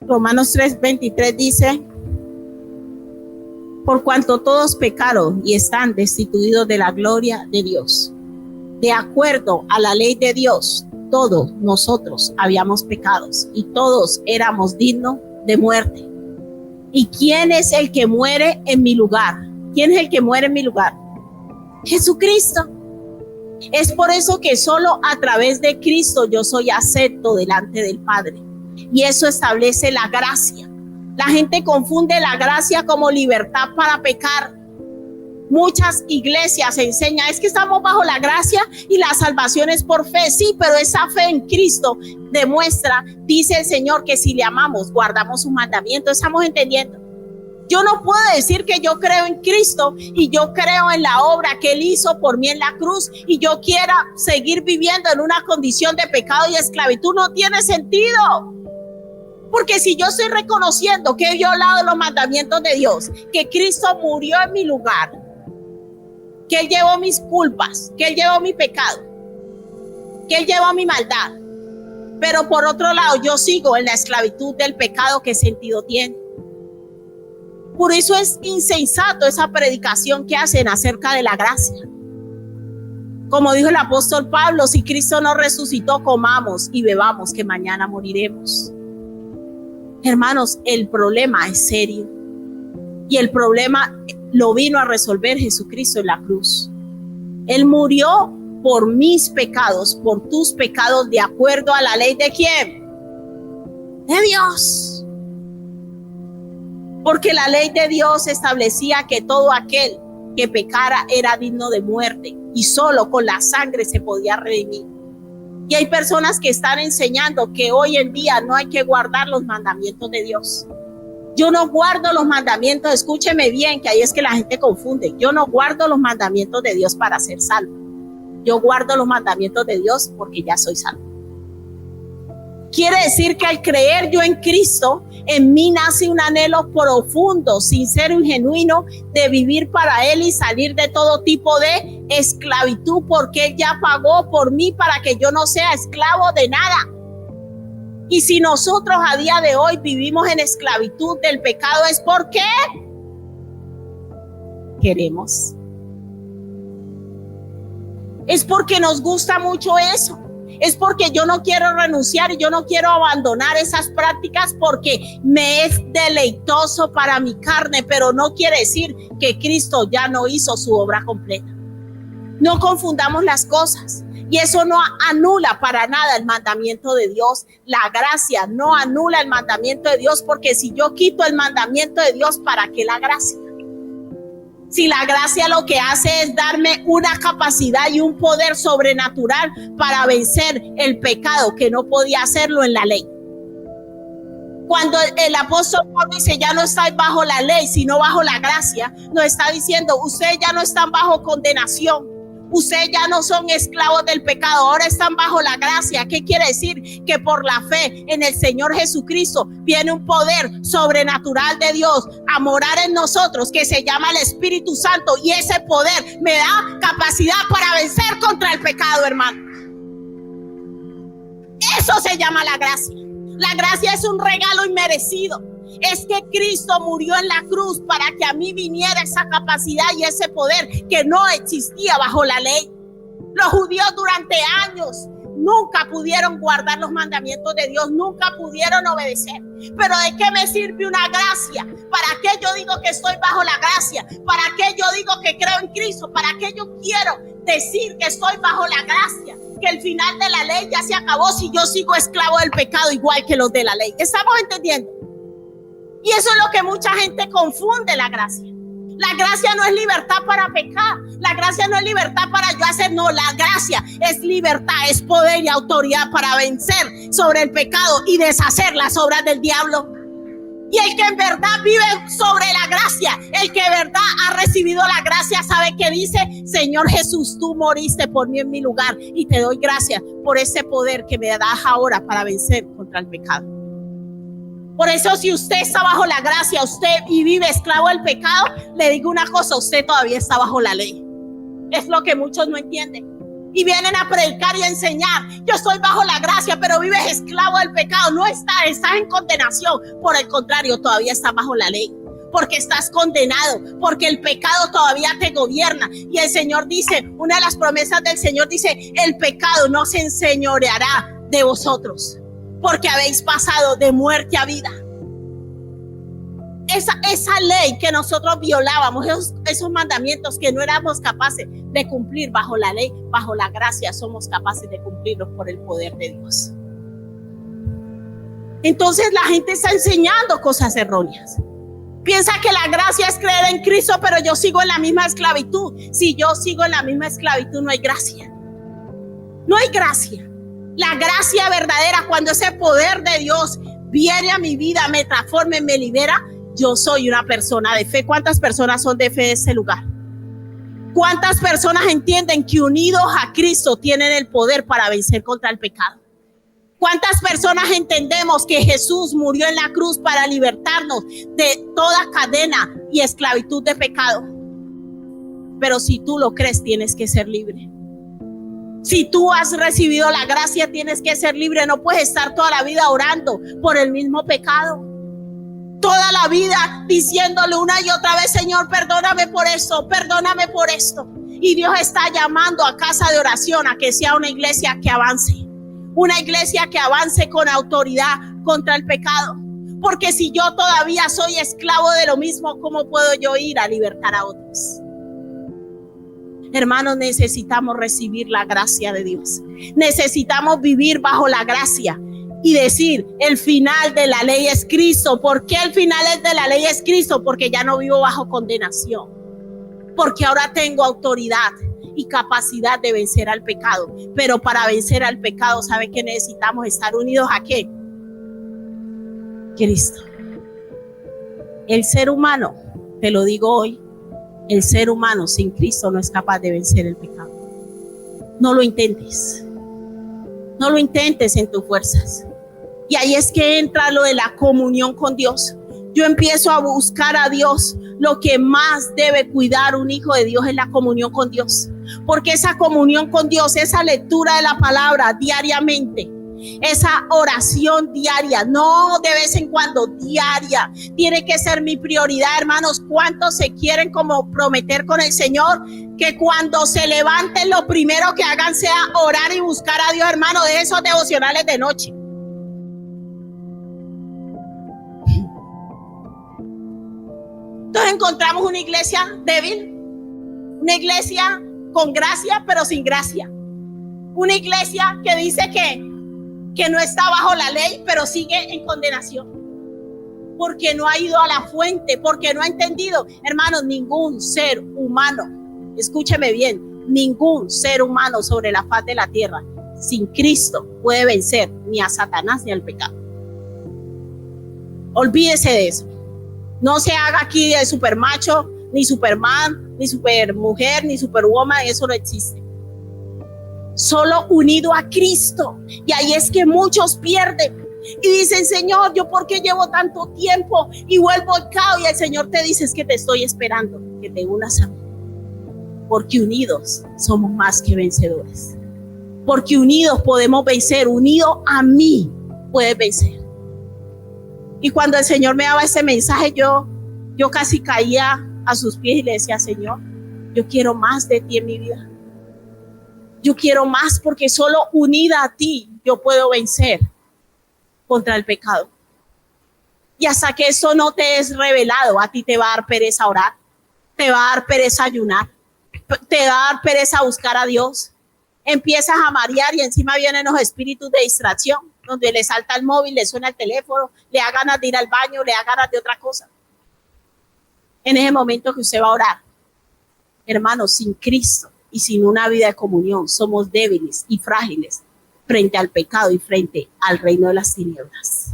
Romanos 3:23 dice: por cuanto todos pecaron y están destituidos de la gloria de Dios. De acuerdo a la ley de Dios, todos nosotros habíamos pecado y todos éramos dignos de muerte. ¿Y quién es el que muere en mi lugar? ¿Quién es el que muere en mi lugar? Jesucristo. Es por eso que solo a través de Cristo yo soy acepto delante del Padre. Y eso establece la gracia. La gente confunde la gracia como libertad para pecar. Muchas iglesias enseñan, es que estamos bajo la gracia y la salvación es por fe. Sí, pero esa fe en Cristo demuestra, dice el Señor, que si le amamos, guardamos sus mandamientos. ¿Estamos entendiendo? Yo no puedo decir que yo creo en Cristo y yo creo en la obra que Él hizo por mí en la cruz y yo quiera seguir viviendo en una condición de pecado y esclavitud. No tiene sentido. Porque si yo estoy reconociendo que he violado los mandamientos de Dios, que Cristo murió en mi lugar, que Él llevó mis culpas, que Él llevó mi pecado, que Él llevó mi maldad, pero por otro lado yo sigo en la esclavitud del pecado, ¿qué sentido tiene? Por eso es insensato esa predicación que hacen acerca de la gracia. Como dijo el apóstol Pablo, si Cristo no resucitó, comamos y bebamos, que mañana moriremos. Hermanos, el problema es serio y el problema lo vino a resolver Jesucristo en la cruz. Él murió por mis pecados, por tus pecados, de acuerdo a la ley de ¿quién? De Dios. Porque la ley de Dios establecía que todo aquel que pecara era digno de muerte y solo con la sangre se podía redimir. Y hay personas que están enseñando que hoy en día no hay que guardar los mandamientos de Dios. Yo no guardo los mandamientos, escúcheme bien, que ahí es que la gente confunde. Yo no guardo los mandamientos de Dios para ser salvo. Yo guardo los mandamientos de Dios porque ya soy salvo. Quiere decir que al creer yo en Cristo, en mí nace un anhelo profundo, sincero y genuino de vivir para Él y salir de todo tipo de esclavitud, porque Él ya pagó por mí para que yo no sea esclavo de nada. Y si nosotros a día de hoy vivimos en esclavitud del pecado, es porque queremos. Es porque nos gusta mucho eso. Es porque yo no quiero renunciar y yo no quiero abandonar esas prácticas porque me es deleitoso para mi carne, pero no quiere decir que Cristo ya no hizo su obra completa. No confundamos las cosas y eso no anula para nada el mandamiento de Dios. La gracia no anula el mandamiento de Dios, porque si yo quito el mandamiento de Dios, ¿para qué la gracia? Si la gracia lo que hace es darme una capacidad y un poder sobrenatural para vencer el pecado, que no podía hacerlo en la ley. Cuando el apóstol Pablo dice ya no estáis bajo la ley, sino bajo la gracia, nos está diciendo ustedes ya no están bajo condenación. Ustedes ya no son esclavos del pecado, ahora están bajo la gracia. ¿Qué quiere decir? Que por la fe en el Señor Jesucristo viene un poder sobrenatural de Dios a morar en nosotros, que se llama el Espíritu Santo, y ese poder me da capacidad para vencer contra el pecado, hermano. Eso se llama la gracia. La gracia es un regalo inmerecido. Es que Cristo murió en la cruz para que a mí viniera esa capacidad y ese poder que no existía bajo la ley. Los judíos durante años nunca pudieron guardar los mandamientos de Dios, nunca pudieron obedecer. Pero ¿de qué me sirve una gracia? ¿Para qué yo digo que estoy bajo la gracia? ¿Para qué yo digo que creo en Cristo? ¿Para qué yo quiero decir que estoy bajo la gracia? Que el final de la ley ya se acabó si yo sigo esclavo del pecado igual que los de la ley. ¿Estamos entendiendo? Y eso es lo que mucha gente confunde la gracia. La gracia no es libertad para pecar. La gracia no es libertad para yo hacer. No, la gracia es libertad, es poder y autoridad para vencer sobre el pecado y deshacer las obras del diablo. Y el que en verdad vive sobre la gracia, el que en verdad ha recibido la gracia, sabe que dice: Señor Jesús, tú moriste por mí en mi lugar y te doy gracias por ese poder que me das ahora para vencer contra el pecado. Por eso, si usted está bajo la gracia, usted y vive esclavo del pecado, le digo una cosa: usted todavía está bajo la ley. Es lo que muchos no entienden. y vienen a predicar y a enseñar. Yo estoy bajo la gracia, pero vives esclavo del pecado. No estás en condenación. Por el contrario, todavía estás bajo la ley. Porque estás condenado, porque el pecado todavía te gobierna. Y el Señor dice, una de las promesas del Señor dice, el pecado no se enseñoreará de vosotros, porque habéis pasado de muerte a vida. Esa ley que nosotros violábamos, esos mandamientos que no éramos capaces de cumplir bajo la ley, bajo la gracia somos capaces de cumplirlos por el poder de Dios. Entonces la gente está enseñando cosas erróneas. Piensa que la gracia es creer en Cristo, pero yo sigo en la misma esclavitud. Si yo sigo en la misma esclavitud, no hay gracia. No hay gracia. La gracia verdadera, cuando ese poder de Dios viene a mi vida, me transforma, me libera, yo soy una persona de fe. ¿Cuántas personas son de fe en este lugar? ¿Cuántas personas entienden que unidos a Cristo tienen el poder para vencer contra el pecado? ¿Cuántas personas entendemos que Jesús murió en la cruz para libertarnos de toda cadena y esclavitud de pecado? Pero si tú lo crees, tienes que ser libre. Si tú has recibido la gracia, tienes que ser libre. No puedes estar toda la vida orando por el mismo pecado. Toda la vida diciéndole una y otra vez, Señor, perdóname por esto, perdóname por esto. Y Dios está llamando a casa de oración a que sea una iglesia que avance. Una iglesia que avance con autoridad contra el pecado. Porque si yo todavía soy esclavo de lo mismo, ¿cómo puedo yo ir a libertar a otros? Hermanos, necesitamos recibir la gracia de Dios. Necesitamos vivir bajo la gracia y decir, el final de la ley es Cristo. ¿Por qué el final de la ley es Cristo? Porque ya no vivo bajo condenación. Porque ahora tengo autoridad y capacidad de vencer al pecado. Pero para vencer al pecado, ¿sabe qué necesitamos? Estar unidos ¿a qué? Cristo. El ser humano, te lo digo hoy, el ser humano sin Cristo no es capaz de vencer el pecado. No lo intentes. No lo intentes en tus fuerzas. Y ahí es que entra lo de la comunión con Dios. Yo empiezo a buscar a Dios. Lo que más debe cuidar un hijo de Dios es la comunión con Dios. Porque esa comunión con Dios, esa lectura de la palabra diariamente, esa oración diaria, no de vez en cuando, diaria, tiene que ser mi prioridad, hermanos. ¿Cuántos se quieren comprometer con el Señor? Que cuando se levanten, lo primero que hagan sea orar y buscar a Dios, hermano, de esos devocionales de noche. Entonces encontramos una iglesia débil, una iglesia con gracia pero sin gracia, una iglesia que dice que no está bajo la ley pero sigue en condenación, porque no ha ido a la fuente, porque no ha entendido. Hermanos, ningún ser humano, escúcheme bien, ningún ser humano sobre la faz de la tierra sin Cristo puede vencer ni a Satanás ni al pecado. Olvídese de eso. No se haga aquí de supermacho, ni superman, ni supermujer, ni superwoman. Eso no existe. Solo unido a Cristo. Y ahí es que muchos pierden y dicen, Señor, ¿yo por qué llevo tanto tiempo y vuelvo al caos? Y el Señor te dice, es que te estoy esperando que te unas a mí, porque unidos somos más que vencedores, porque unidos podemos vencer. Unido a mí puedes vencer. Y cuando el Señor me daba ese mensaje, yo casi caía a sus pies y le decía, Señor, yo quiero más de ti en mi vida. Yo quiero más, porque solo unida a ti yo puedo vencer contra el pecado. Y hasta que eso no te es revelado, a ti te va a dar pereza orar, te va a dar pereza ayunar, te va a dar pereza buscar a Dios. Empiezas a marear y encima vienen los espíritus de distracción, donde le salta el móvil, le suena el teléfono, le da ganas de ir al baño, le da ganas de otra cosa. En ese momento que usted va a orar, hermanos, sin Cristo y sin una vida de comunión, somos débiles y frágiles frente al pecado y frente al reino de las tinieblas.